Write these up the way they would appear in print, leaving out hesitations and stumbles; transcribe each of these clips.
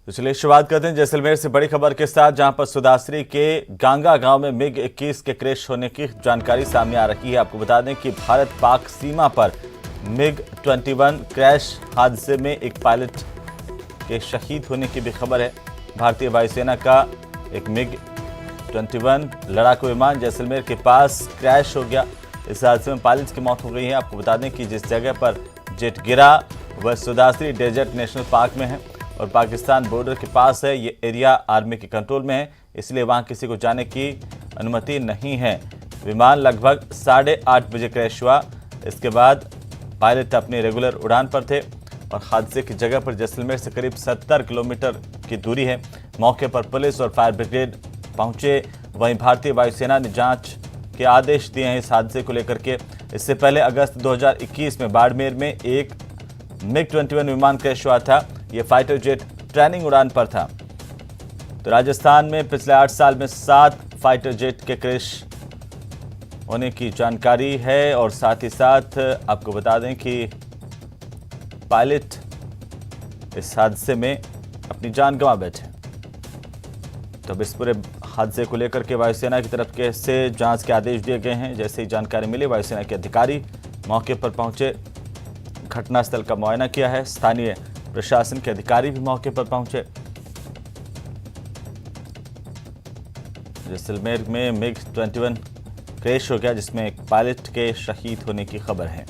तो चलिए शुरुआत करते हैं जैसलमेर से बड़ी खबर के साथ, जहां पर सुदासरी के गांगा गांव में मिग 21 के क्रैश होने की जानकारी सामने आ रही है। आपको बता दें कि भारत पाक सीमा पर मिग 21 क्रैश हादसे में एक पायलट के शहीद होने की भी खबर है। भारतीय वायुसेना का एक मिग 21 लड़ाकू विमान जैसलमेर के पास क्रैश हो गया। इस हादसे में पायलट की मौत हो गई है। आपको बता दें कि जिस जगह पर जेट गिरा वह सुदासरी डेजर्ट नेशनल पार्क में है और पाकिस्तान बॉर्डर के पास है। ये एरिया आर्मी के कंट्रोल में है, इसलिए वहां किसी को जाने की अनुमति नहीं है। विमान लगभग 8:30 बजे क्रैश हुआ। इसके बाद पायलट अपनी रेगुलर उड़ान पर थे और हादसे की जगह पर जैसलमेर से करीब 70 किलोमीटर की दूरी है। मौके पर पुलिस और फायर ब्रिगेड पहुंचे। वहीं भारतीय वायुसेना ने जांच के आदेश दिए हैं इस हादसे को लेकर के। इससे पहले अगस्त 2021 में बाड़मेर में एक मिग 21 विमान क्रैश हुआ था। ये फाइटर जेट ट्रेनिंग उड़ान पर था। तो राजस्थान में पिछले 8 साल में 7 फाइटर जेट के क्रैश होने की जानकारी है और साथ ही साथ आपको बता दें कि पायलट इस हादसे में अपनी जान गंवा बैठे। तो अब इस पूरे हादसे को लेकर के वायुसेना की तरफ से जांच के आदेश दिए गए हैं। जैसे ही जानकारी मिली, वायुसेना के अधिकारी मौके पर पहुंचे, घटनास्थल का मुआयना किया है। स्थानीय प्रशासन के अधिकारी भी मौके पर पहुंचे। जैसलमेर में मिग 21 क्रैश हो गया, जिसमें एक पायलट के शहीद होने की खबर है।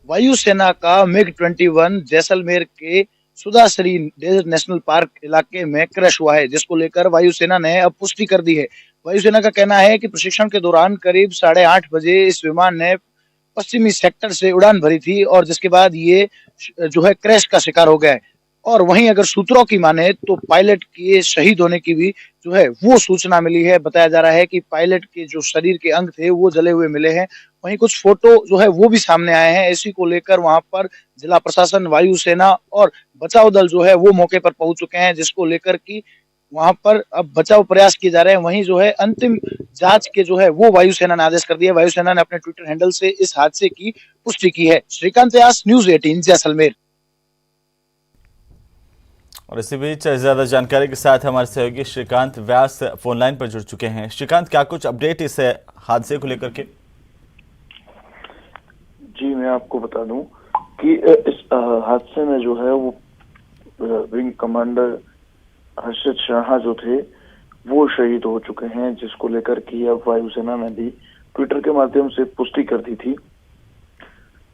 वायुसेना का मिग 21 जैसलमेर के सुदासरी डेजर्ट नेशनल पार्क इलाके में क्रैश हुआ है, जिसको लेकर वायुसेना ने अब पुष्टि कर दी है। वायुसेना का कहना है कि प्रशिक्षण के दौरान करीब 8:30 बजे इस विमान ने पश्चिमी सेक्टर से उड़ान भरी थी और जिसके बाद ये जो है क्रैश का शिकार हो गया है। और वहीं अगर सूत्रों की माने तो पायलट के शहीद होने की भी जो है वो सूचना मिली है। बताया जा रहा है कि पायलट के जो शरीर के अंग थे वो जले हुए मिले हैं। वहीं कुछ फोटो जो है वो भी सामने आए हैं। इसी को लेकर वहां पर जिला प्रशासन, वायुसेना और बचाव दल जो है वो मौके पर पहुंच चुके हैं, जिसको लेकर कि वहां पर अब बचाव प्रयास किए जा रहे हैं। वहीं जो है अंतिम जांच के जो है वो वायुसेना ने आदेश कर दिया। वायुसेना ने अपने ट्विटर हैंडल से इस हादसे की पुष्टि की है। श्रीकांत व्यास, न्यूज 18 जैसलमेर। और इसी बीच ज्यादा जानकारी के साथ हमारे सहयोगी श्रीकांत व्यास फोन लाइन पर जुड़ चुके हैं। श्रीकांत, क्या कुछ अपडेट इस हादसे को लेकर के? जी, मैं आपको बता दूं कि इस हादसे में जो है वो विंग कमांडर हर्षित शाह जो थे वो शहीद हो चुके हैं, जिसको लेकर कि अब वायुसेना ने भी ट्विटर के माध्यम से पुष्टि कर दी थी।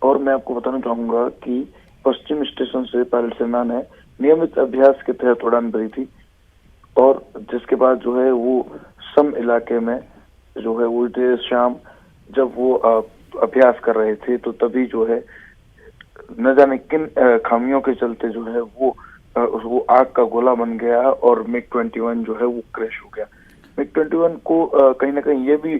और मैं आपको बताना चाहूंगा कि पश्चिम स्टेशन से पायलट सेना ने नियमित अभ्यास के तहत उड़ान भरी थी और जिसके बाद जो है वो सम इलाके में जो है वो देर शाम जब वो अभ्यास कर रहे थे तो तभी जो है न जाने किन खामियों के चलते जो है वो आग का गोला बन गया और मिग 21 जो है वो क्रैश हो गया। मिग 21 को कहीं ना कहीं ये भी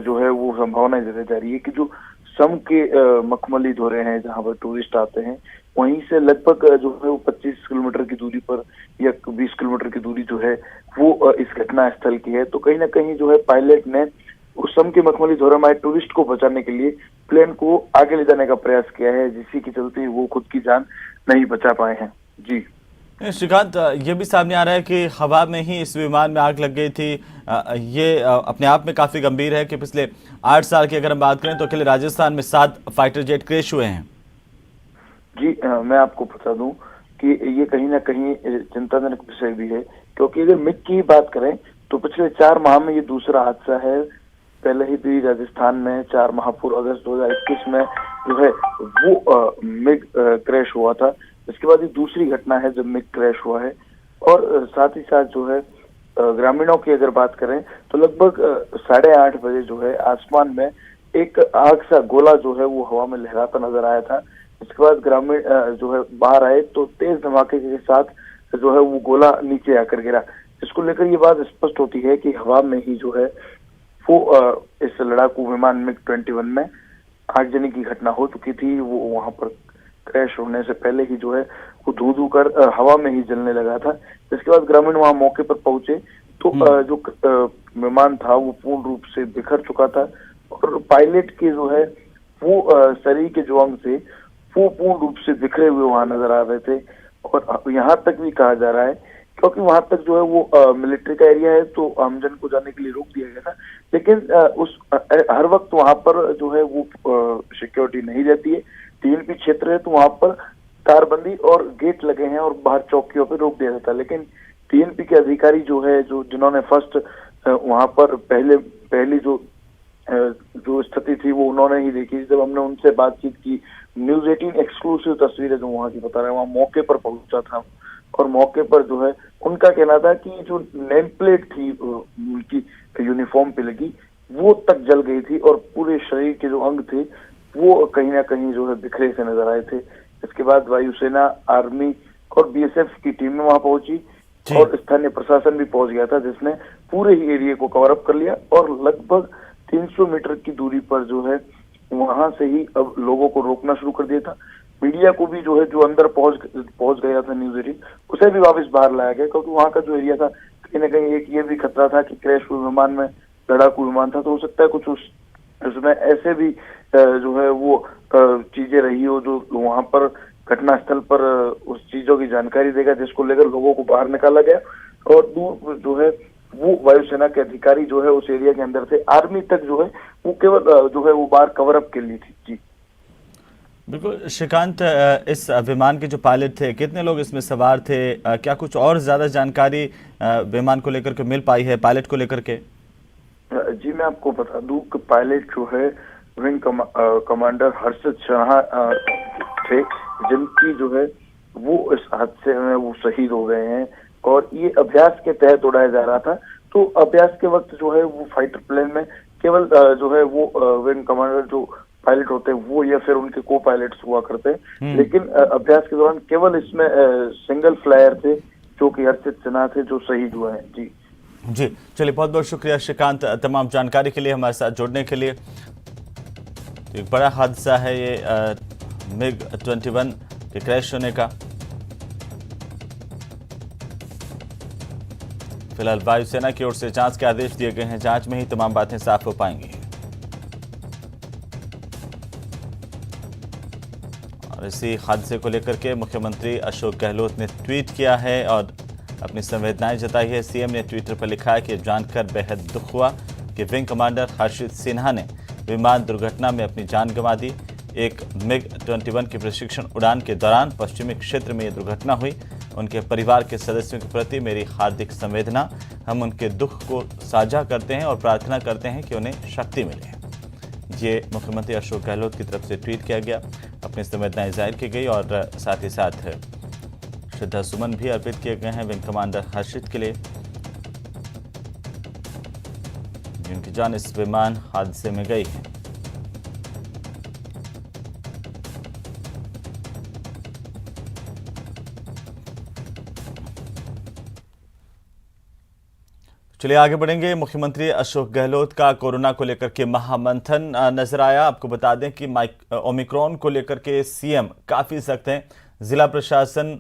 जो है वो संभावना जताई जा रही है कि जो सम के मखमली दौरे हैं जहां पर टूरिस्ट आते हैं, वहीं से लगभग जो है वो 25 किलोमीटर की दूरी पर या 20 किलोमीटर की दूरी जो है वो इस घटना स्थल की है। तो कहीं ना कहीं जो है पायलट ने उस सम के मखमली दौरे में आए टूरिस्ट को बचाने के लिए प्लेन को आगे ले जाने का प्रयास किया है, जिसकी के चलते वो खुद की जान नहीं बचा पाए हैं। जी श्रीकांत, ये भी सामने आ रहा है कि हवा में ही इस विमान में आग लग गई थी। ये अपने आप में काफी गंभीर है कि पिछले 8 साल की अगर हम बात करें तो अकेले राजस्थान में 7 फाइटर जेट क्रैश हुए हैं। जी, मैं आपको बता दूं कि ये कहीं ना कहीं चिंताजनक विषय भी है, क्योंकि अगर मिग की बात करें तो पिछले 4 माह में ये दूसरा हादसा है। पहले ही भी राजस्थान में 4 माह पूर्व अगस्त 2021 में जो है वो मिग क्रैश हुआ था। इसके बाद ये दूसरी घटना है जब मिग क्रैश हुआ है। और साथ ही साथ जो है ग्रामीणों की अगर बात करें तो लगभग 8:30 बजे जो है आसमान में एक आग सा गोला जो है वो हवा में लहराता नजर आया था। इसके बाद ग्रामीण जो है बाहर आए तो तेज धमाके के साथ जो है वो गोला नीचे आकर गिरा, जिसको लेकर ये बात स्पष्ट होती है कि हवा में ही जो है वो इस लड़ाकू विमान मिग 21 में आगजनी की घटना हो चुकी थी। वो वहां पर क्रैश होने से पहले ही जो है वो धू धू कर हवा में ही जलने लगा था। इसके बाद ग्रामीण वहां मौके पर पहुंचे तो जो विमान था वो पूर्ण रूप से बिखर चुका था और पायलट के जो है वो शरीर के जो अंग थे वो पूर्ण रूप से बिखरे हुए वहां नजर आ रहे थे। और यहाँ तक भी कहा जा रहा है, क्योंकि वहां तक जो है वो मिलिट्री का एरिया है, तो आमजन को जाने के लिए रोक दिया गया था, लेकिन हर वक्त वहां पर जो है वो सिक्योरिटी नहीं रहती है। टीएनपी क्षेत्र है तो वहां पर तारबंदी और गेट लगे हैं और बाहर चौकियों पे रोक दिया जाता है। लेकिन टीएनपी के अधिकारी जो है, जो जिन्होंने फर्स्ट वहां पर पहली जो स्थिति थी वो उन्होंने ही देखी। जब हमने उनसे बातचीत की, न्यूज 18 एक्सक्लूसिव तस्वीरें जो वहां की बता रहे हैं, वहां मौके पर पहुंचा था और मौके पर जो है उनका कहना था कि जो नेम प्लेट थी उनकी यूनिफॉर्म पे लगी वो तक जल गई थी और पूरे शरीर के जो अंग थे वो कहीं ना कहीं जो है बिखरे से नजर आए थे। इसके बाद वायुसेना, आर्मी और बीएसएफ की टीमें वहां पहुंची और स्थानीय प्रशासन भी पहुंच गया था, जिसने पूरे ही एरिया को कवर अप कर लिया और लगभग 300 मीटर की दूरी पर जो है वहां से ही अब लोगों को रोकना शुरू कर दिया था। मीडिया को भी जो है, जो अंदर पहुंच गया था न्यूज 18, उसे भी वापस बाहर लाया गया, क्योंकि वहां का जो एरिया था कहीं ना कहीं एक ये भी खतरा था कि क्रैश हुए विमान में लड़ाकू विमान था, तो हो सकता है कुछ उसमें ऐसे भी जो है वो चीजें रही हो जो वहां पर घटनास्थल पर उस चीजों की जानकारी देगा, जिसको लेकर लोगों को बाहर निकाला गया। और दूर जो है वो वायुसेना के अधिकारी जो है उस एरिया के अंदर थे। आर्मी तक जो है वो केवल जो है वो बाहर कवर अप के लिए थी। जी बिल्कुल श्रीकांत, इस विमान के जो पायलट थे, कितने लोग इसमें सवार थे? क्या कुछ और ज्यादा जानकारी विमान को लेकर के मिल पाई है, पायलट को लेकर के? जी मैं आपको बता दूं कि पायलट जो है विंग कमांडर हर्षद शाह थे, जिनकी जो है वो इस हादसे में वो शहीद हो गए हैं और ये अभ्यास के तहत उड़ाया जा रहा था। तो अभ्यास के वक्त जो है वो फाइटर प्लेन में केवल जो है वो विंग कमांडर जो पायलट होते हैं वो या फिर उनके को पायलट्स हुआ करते हैं, लेकिन अभ्यास के दौरान केवल इसमें सिंगल फ्लायर थे जो कि हर्षद सिन्हा थे, जो शहीद हुए हैं। जी चलिए, बहुत बहुत शुक्रिया श्रीकांत तमाम जानकारी के लिए, हमारे साथ जुड़ने के लिए। एक बड़ा हादसा है ये MiG-21 के क्रैश होने का। फिलहाल वायुसेना की ओर से जांच के आदेश दिए गए हैं, जांच में ही तमाम बातें साफ हो पाएंगी। और इसी हादसे को लेकर के मुख्यमंत्री अशोक गहलोत ने ट्वीट किया है और अपनी संवेदनाएं जताई है। सीएम ने ट्विटर पर लिखा है कि जानकर बेहद दुख हुआ कि विंग कमांडर हर्षित सिन्हा ने विमान दुर्घटना में अपनी जान गंवा दी। एक MiG-21 की प्रशिक्षण उड़ान के दौरान पश्चिमी क्षेत्र में यह दुर्घटना हुई। उनके परिवार के सदस्यों के प्रति मेरी हार्दिक संवेदना। हम उनके दुख को साझा करते हैं और प्रार्थना करते हैं कि उन्हें शक्ति मिले। ये मुख्यमंत्री अशोक गहलोत की तरफ से ट्वीट किया गया, अपनी संवेदनाएं जाहिर की गई और साथ ही साथ श्रद्धा सुमन भी अर्पित किए गए हैं विंग कमांडर हर्षित के लिए, जिनकी जान इस विमान हादसे में गई है। चलिए आगे बढ़ेंगे। मुख्यमंत्री अशोक गहलोत का कोरोना को लेकर के महामंथन नजर आया। आपको बता दें कि ओमिक्रॉन को लेकर के सीएम काफी सख्त हैं। जिला प्रशासन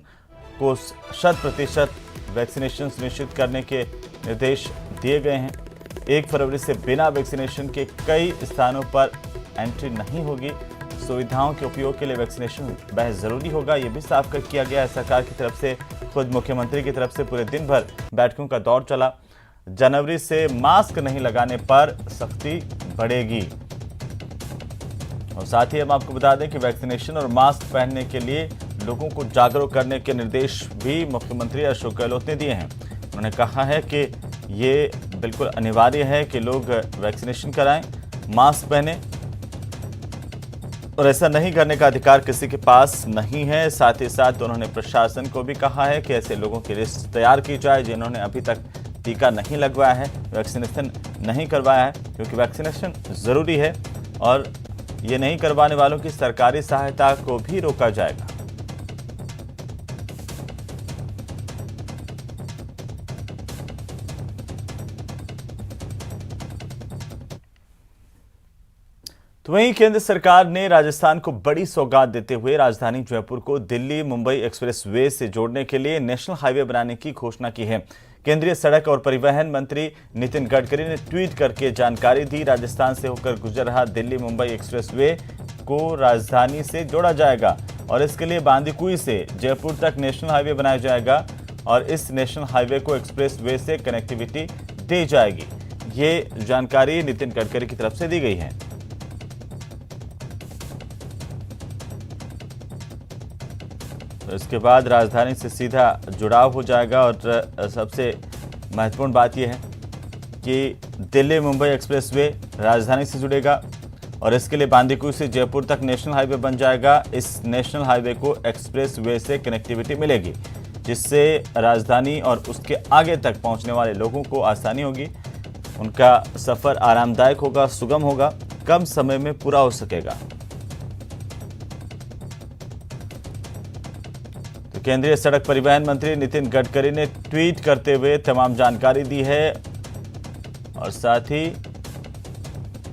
को 100% वैक्सीनेशन सुनिश्चित करने के निर्देश दिए गए हैं। 1 फरवरी से बिना वैक्सीनेशन के कई स्थानों पर एंट्री नहीं होगी। सुविधाओं के उपयोग के लिए वैक्सीनेशन बेहद जरूरी होगा, ये भी साफ कर किया गया है सरकार की तरफ से। खुद मुख्यमंत्री की तरफ से पूरे दिन भर बैठकों का दौर चला। जनवरी से मास्क नहीं लगाने पर सख्ती बढ़ेगी। और साथ ही हम आपको बता दें कि वैक्सीनेशन और मास्क पहनने के लिए लोगों को जागरूक करने के निर्देश भी मुख्यमंत्री अशोक गहलोत ने दिए हैं। उन्होंने कहा है कि ये बिल्कुल अनिवार्य है कि लोग वैक्सीनेशन कराएं, मास्क पहने और ऐसा नहीं करने का अधिकार किसी के पास नहीं है। साथ ही साथ उन्होंने प्रशासन को भी कहा है कि ऐसे लोगों की लिस्ट तैयार की जाए जिन्होंने अभी तक टीका नहीं लगवाया है, वैक्सीनेशन नहीं करवाया है, क्योंकि वैक्सीनेशन ज़रूरी है और ये नहीं करवाने वालों की सरकारी सहायता को भी रोका जाएगा। तो वहीं केंद्र सरकार ने राजस्थान को बड़ी सौगात देते हुए राजधानी जयपुर को दिल्ली मुंबई एक्सप्रेस वे से जोड़ने के लिए नेशनल हाईवे बनाने की घोषणा की है। केंद्रीय सड़क और परिवहन मंत्री नितिन गडकरी ने ट्वीट करके जानकारी दी। राजस्थान से होकर गुजर रहा दिल्ली मुंबई एक्सप्रेस वे को राजधानी से जोड़ा जाएगा और इसके लिए बांदीकुई से जयपुर तक नेशनल हाईवे बनाया जाएगा और इस नेशनल हाईवे को एक्सप्रेस वे से कनेक्टिविटी दी जाएगी। ये जानकारी नितिन गडकरी की तरफ से दी गई है। तो इसके बाद राजधानी से सीधा जुड़ाव हो जाएगा और सबसे महत्वपूर्ण बात यह है कि दिल्ली मुंबई एक्सप्रेसवे राजधानी से जुड़ेगा और इसके लिए बांदीकुई से जयपुर तक नेशनल हाईवे बन जाएगा। इस नेशनल हाईवे को एक्सप्रेसवे से कनेक्टिविटी मिलेगी, जिससे राजधानी और उसके आगे तक पहुंचने वाले लोगों को आसानी होगी। उनका सफ़र आरामदायक होगा, सुगम होगा, कम समय में पूरा हो सकेगा। तो केंद्रीय सड़क परिवहन मंत्री नितिन गडकरी ने ट्वीट करते हुए तमाम जानकारी दी है और साथ ही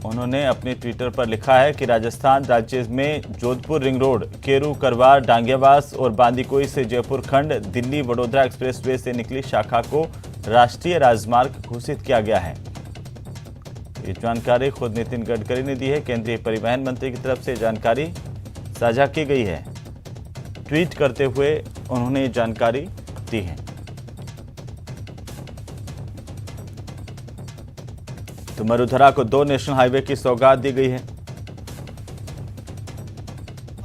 उन्होंने अपने ट्विटर पर लिखा है कि राजस्थान राज्य में जोधपुर रिंग रोड, केरू, करवार, डांगियावास और बांदीकुई से जयपुर खंड दिल्ली वडोदरा एक्सप्रेसवे से निकली शाखा को राष्ट्रीय राजमार्ग घोषित किया गया है। ये जानकारी खुद नितिन गडकरी ने दी है। केंद्रीय परिवहन मंत्री की तरफ से जानकारी साझा की गई है। ट्वीट करते हुए उन्होंने ये जानकारी दी है। तो मरुधरा को 2 नेशनल हाईवे की सौगात दी गई है।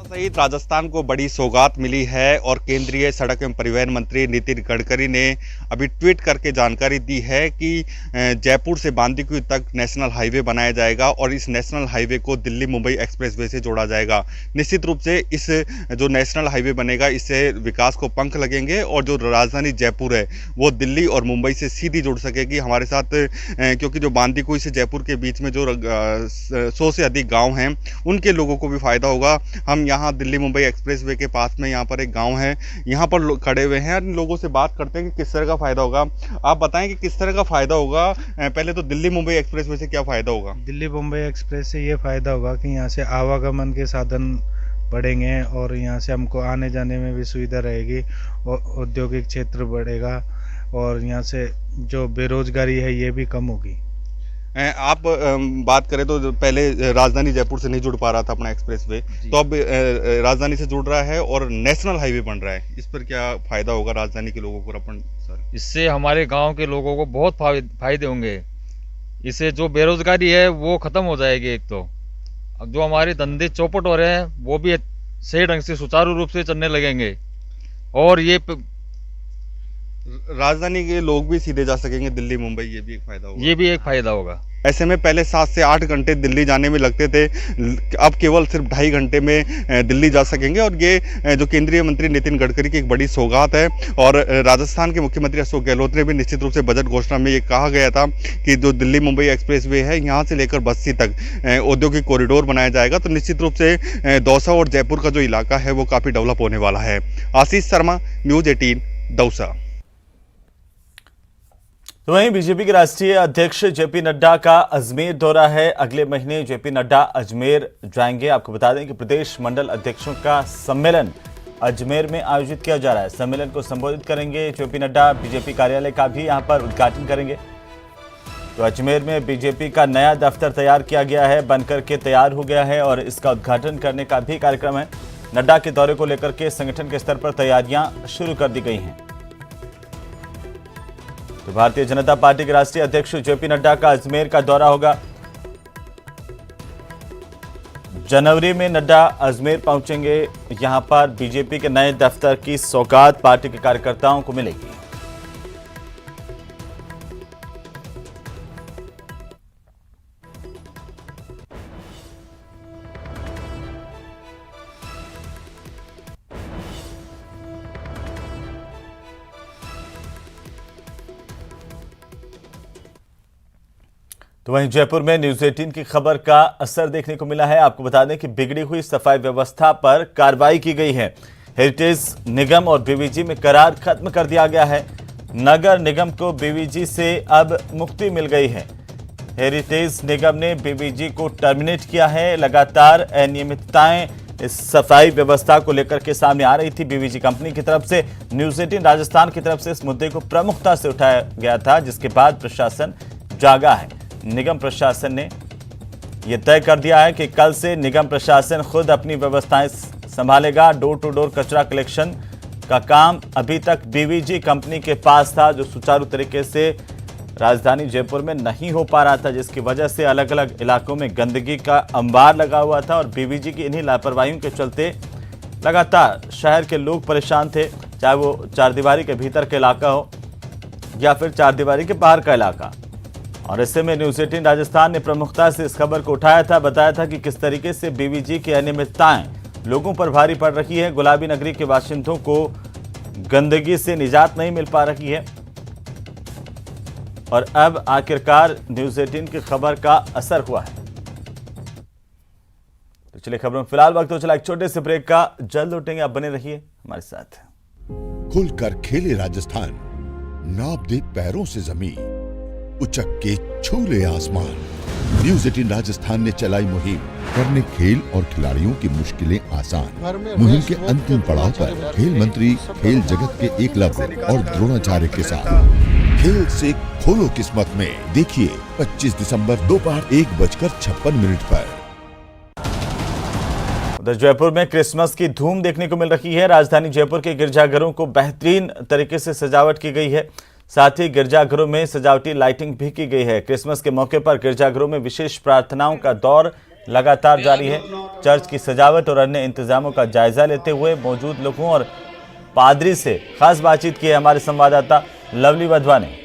सहित राजस्थान को बड़ी सौगात मिली है और केंद्रीय सड़क एवं परिवहन मंत्री नितिन गडकरी ने अभी ट्वीट करके जानकारी दी है कि जयपुर से बांदीकुई तक नेशनल हाईवे बनाया जाएगा और इस नेशनल हाईवे को दिल्ली मुंबई एक्सप्रेसवे से जोड़ा जाएगा। निश्चित रूप से इस जो नेशनल हाईवे बनेगा, इससे विकास को पंख लगेंगे और जो राजधानी जयपुर है वो दिल्ली और मुंबई से सीधी जुड़ सकेगी हमारे साथ, क्योंकि जो बांदीकुई से जयपुर के बीच में जो 100 से अधिक गाँव हैं उनके लोगों को भी फायदा होगा। हम यहाँ दिल्ली मुंबई एक्सप्रेसवे के पास में यहाँ पर एक गांव है, यहाँ पर खड़े हुए हैं, लोगों से बात करते हैं कि किस तरह का फायदा होगा। आप बताएं कि किस तरह का फायदा होगा। पहले तो दिल्ली मुंबई एक्सप्रेसवे से क्या फायदा होगा? दिल्ली मुंबई एक्सप्रेस से ये फायदा होगा कि यहाँ से आवागमन के साधन बढ़ेंगे और यहाँ से हमको आने जाने में भी सुविधा रहेगी और औद्योगिक क्षेत्र बढ़ेगा और यहाँ से जो बेरोजगारी है ये भी कम होगी। आप बात करें तो पहले राजधानी जयपुर से नहीं जुड़ पा रहा था अपना एक्सप्रेसवे, तो अब राजधानी से जुड़ रहा है और नेशनल हाईवे बन रहा है। इस पर क्या फायदा होगा राजधानी के लोगों को? अपन सर, इससे हमारे गांव के लोगों को बहुत फायदे होंगे। इससे जो बेरोजगारी है वो खत्म हो जाएगी। एक तो अब जो हमारे धंधे चौपट हो रहे हैं वो भी सही ढंग से सुचारू रूप से चलने लगेंगे और ये राजधानी के लोग भी सीधे जा सकेंगे दिल्ली मुंबई, ये भी एक फायदा होगा। ये भी एक फायदा होगा। ऐसे में पहले 7 से 8 घंटे दिल्ली जाने में लगते थे, अब केवल सिर्फ 2.5 घंटे में दिल्ली जा सकेंगे और ये जो केंद्रीय मंत्री नितिन गडकरी की एक बड़ी सौगात है। और राजस्थान के मुख्यमंत्री अशोक गहलोत ने भी निश्चित रूप से बजट घोषणा में ये कहा गया था कि जो दिल्ली मुंबई एक्सप्रेसवे है यहाँ से लेकर बस्ती तक औद्योगिक कॉरिडोर बनाया जाएगा। तो निश्चित रूप से दौसा और जयपुर का जो इलाका है वो काफ़ी डेवलप होने वाला है। आशीष शर्मा, न्यूज़ 18, दौसा। तो वहीं बीजेपी के राष्ट्रीय अध्यक्ष जेपी नड्डा का अजमेर दौरा है। अगले महीने जेपी नड्डा अजमेर जाएंगे। आपको बता दें कि प्रदेश मंडल अध्यक्षों का सम्मेलन अजमेर में आयोजित किया जा रहा है। सम्मेलन को संबोधित करेंगे जेपी नड्डा। बीजेपी कार्यालय का भी यहां पर उद्घाटन करेंगे। तो अजमेर में बीजेपी का नया दफ्तर तैयार किया गया है, बनकर के तैयार हो गया है और इसका उद्घाटन करने का भी कार्यक्रम है। नड्डा के दौरे को लेकर के संगठन के स्तर पर तैयारियां शुरू कर दी गई हैं। तो भारतीय जनता पार्टी के राष्ट्रीय अध्यक्ष जेपी नड्डा का अजमेर का दौरा होगा। जनवरी में नड्डा अजमेर पहुंचेंगे। यहां पर बीजेपी के नए दफ्तर की सौगात पार्टी के कार्यकर्ताओं को मिलेगी। तो वहीं जयपुर में न्यूज़ 18 की खबर का असर देखने को मिला है। आपको बता दें कि बिगड़ी हुई सफाई व्यवस्था पर कार्रवाई की गई है। हेरिटेज निगम और बीवीजी में करार खत्म कर दिया गया है। नगर निगम को बीवीजी से अब मुक्ति मिल गई है। हेरिटेज निगम ने बीवीजी को टर्मिनेट किया है। लगातार अनियमितताएं इस सफाई व्यवस्था को लेकर के सामने आ रही थी। बीवीजी कंपनी की तरफ से न्यूज़ 18 राजस्थान की तरफ से इस मुद्दे को प्रमुखता से उठाया गया था, जिसके बाद प्रशासन जागा है। निगम प्रशासन ने ये तय कर दिया है कि कल से निगम प्रशासन खुद अपनी व्यवस्थाएं संभालेगा। डोर टू डोर कचरा कलेक्शन का काम अभी तक बीवीजी कंपनी के पास था, जो सुचारू तरीके से राजधानी जयपुर में नहीं हो पा रहा था, जिसकी वजह से अलग अलग इलाकों में गंदगी का अंबार लगा हुआ था और बीवीजी की इन्हीं लापरवाहियों के चलते लगातार शहर के लोग परेशान थे, चाहे वो चारदीवारी के भीतर का इलाका हो या फिर चारदीवारी के बाहर का इलाका। और ऐसे में न्यूज़ 18 राजस्थान ने प्रमुखता से इस खबर को उठाया था, बताया था कि किस तरीके से बीवीजी की अनियमितताएं लोगों पर भारी पड़ रही है। गुलाबी नगरी के बाशिंदों को गंदगी से निजात नहीं मिल पा रही है और अब आखिरकार न्यूज़ 18 की खबर का असर हुआ है। तो चलिए खबरों में फिलहाल वक्त हो चला एक छोटे से ब्रेक का, जल्द लौटेंगे, आप बने रहिए हमारे साथ। खुलकर खेले राजस्थान, नाप दे पैरों से जमीन, उचक के छू ले आसमान। न्यूज़ 18 राजस्थान ने चलाई मुहिम, करने खेल और खिलाड़ियों की मुश्किलें आसान। मुहिम के अंतिम पड़ाव पर खेल मंत्री खेल जगत के एकलव्य और द्रोणाचार्य के साथ खेल से खोलो किस्मत में। देखिए 25 दिसंबर दोपहर 1:56 पर। उधर जयपुर में क्रिसमस की धूम देखने को मिल रही है। राजधानी जयपुर के गिरजाघरों को बेहतरीन तरीके से सजावट की गई है, साथ ही गिरजाघरों में सजावटी लाइटिंग भी की गई है। क्रिसमस के मौके पर गिरजाघरों में विशेष प्रार्थनाओं का दौर लगातार जारी है। चर्च की सजावट और अन्य इंतजामों का जायजा लेते हुए मौजूद लोगों और पादरी से खास बातचीत की है हमारे संवाददाता लवली वधवा ने।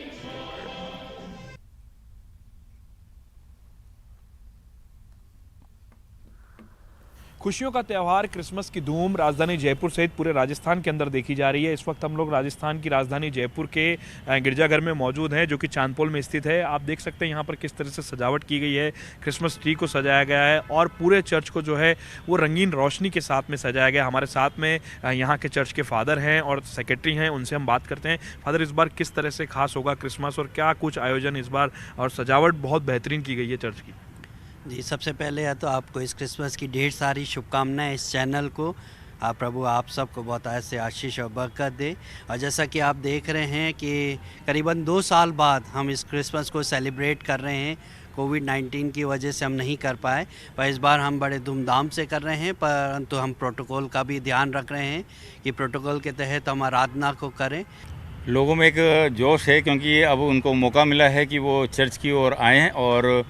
खुशियों का त्यौहार क्रिसमस की धूम राजधानी जयपुर सहित पूरे राजस्थान के अंदर देखी जा रही है। इस वक्त हम लोग राजस्थान की राजधानी जयपुर के गिरजाघर में मौजूद हैं, जो कि चांदपोल में स्थित है। आप देख सकते हैं यहाँ पर किस तरह से सजावट की गई है, क्रिसमस ट्री को सजाया गया है और पूरे चर्च को जो है वो रंगीन रोशनी के साथ में सजाया गया। हमारे साथ में यहाँ के चर्च के फादर हैं और सेक्रेटरी हैं, उनसे हम बात करते हैं। फादर, इस बार किस तरह से खास होगा क्रिसमस और क्या कुछ आयोजन इस बार, और सजावट बहुत बेहतरीन की गई है चर्च की। जी, सबसे पहले है तो आपको इस क्रिसमस की ढेर सारी शुभकामनाएं। इस चैनल को प्रभु आप सबको बहुत ऐसे आशीष और बरकत दे। और जैसा कि आप देख रहे हैं कि करीबन 2 साल बाद हम इस क्रिसमस को सेलिब्रेट कर रहे हैं। कोविड-19 की वजह से हम नहीं कर पाए, पर इस बार हम बड़े धूमधाम से कर रहे हैं, परंतु हम प्रोटोकॉल का भी ध्यान रख रहे हैं कि प्रोटोकॉल के तहत हम आराधना को करें। लोगों में एक जोश है, क्योंकि अब उनको मौका मिला है कि वो चर्च की ओर आएँ और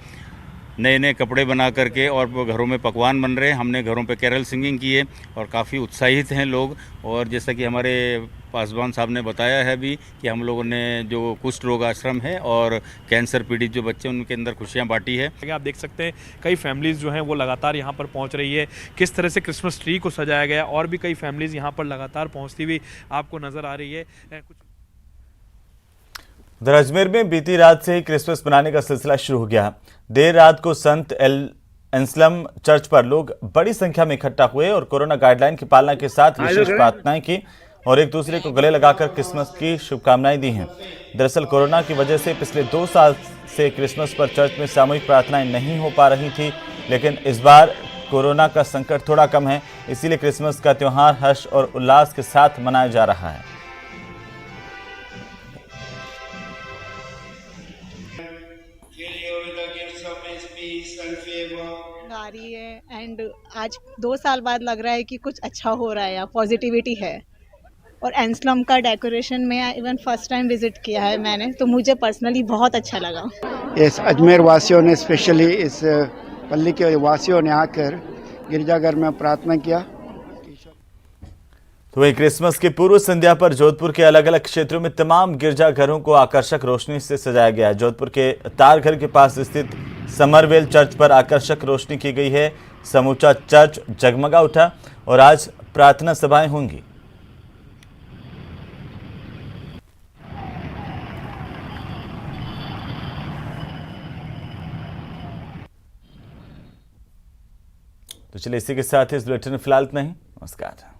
नए नए कपड़े बना करके, और घरों में पकवान बन रहे हैं। हमने घरों पे कैरल सिंगिंग की है और काफ़ी उत्साहित हैं लोग। और जैसा कि हमारे पासवान साहब ने बताया है भी कि हम लोगों ने जो कुष्ठ रोग आश्रम है और कैंसर पीड़ित जो बच्चे, उनके अंदर खुशियाँ बांटी है। आप देख सकते हैं कई फैमिलीज़ जो हैं वो लगातार यहाँ पर पहुँच रही है। किस तरह से क्रिसमस ट्री को सजाया गया और भी कई फैमिलीज़ यहाँ पर लगातार पहुँचती हुई आपको नज़र आ रही है। कुछ उधर अजमेर में बीती रात से ही क्रिसमस मनाने का सिलसिला शुरू हो गया। देर रात को संत एंसलम चर्च पर लोग बड़ी संख्या में इकट्ठा हुए और कोरोना गाइडलाइन की पालना के साथ विशेष प्रार्थनाएं की और एक दूसरे को गले लगाकर क्रिसमस की शुभकामनाएं दी हैं। दरअसल कोरोना की वजह से पिछले 2 साल से क्रिसमस पर चर्च में सामूहिक प्रार्थनाएं नहीं हो पा रही थी, लेकिन इस बार कोरोना का संकट थोड़ा कम है, इसीलिए क्रिसमस का त्यौहार हर्ष और उल्लास के साथ मनाया जा रहा है। आ रही है एंड आज 2 साल बाद लग रहा है कि कुछ अच्छा हो रहा है, या पॉजिटिविटी है। और एंसलम का डेकोरेशन में इवन फर्स्ट टाइम विजिट किया है मैंने, तो मुझे पर्सनली बहुत अच्छा लगा। इस अजमेर वासियों ने, स्पेशली इस पल्ली के वासियों ने आकर गिरजाघर में प्रार्थना किया। तो वही क्रिसमस की पूर्व संध्या पर जोधपुर के अलग अलग क्षेत्रों में तमाम गिरजाघरों को आकर्षक रोशनी से सजाया गया है। जोधपुर के तारघर के पास स्थित समरवेल चर्च पर आकर्षक रोशनी की गई है। समूचा चर्च जगमगा उठा और आज प्रार्थना सभाएं होंगी। तो चलिए इसी के साथ इस बुलेटिन में फिलहाल इतना ही। नमस्कार।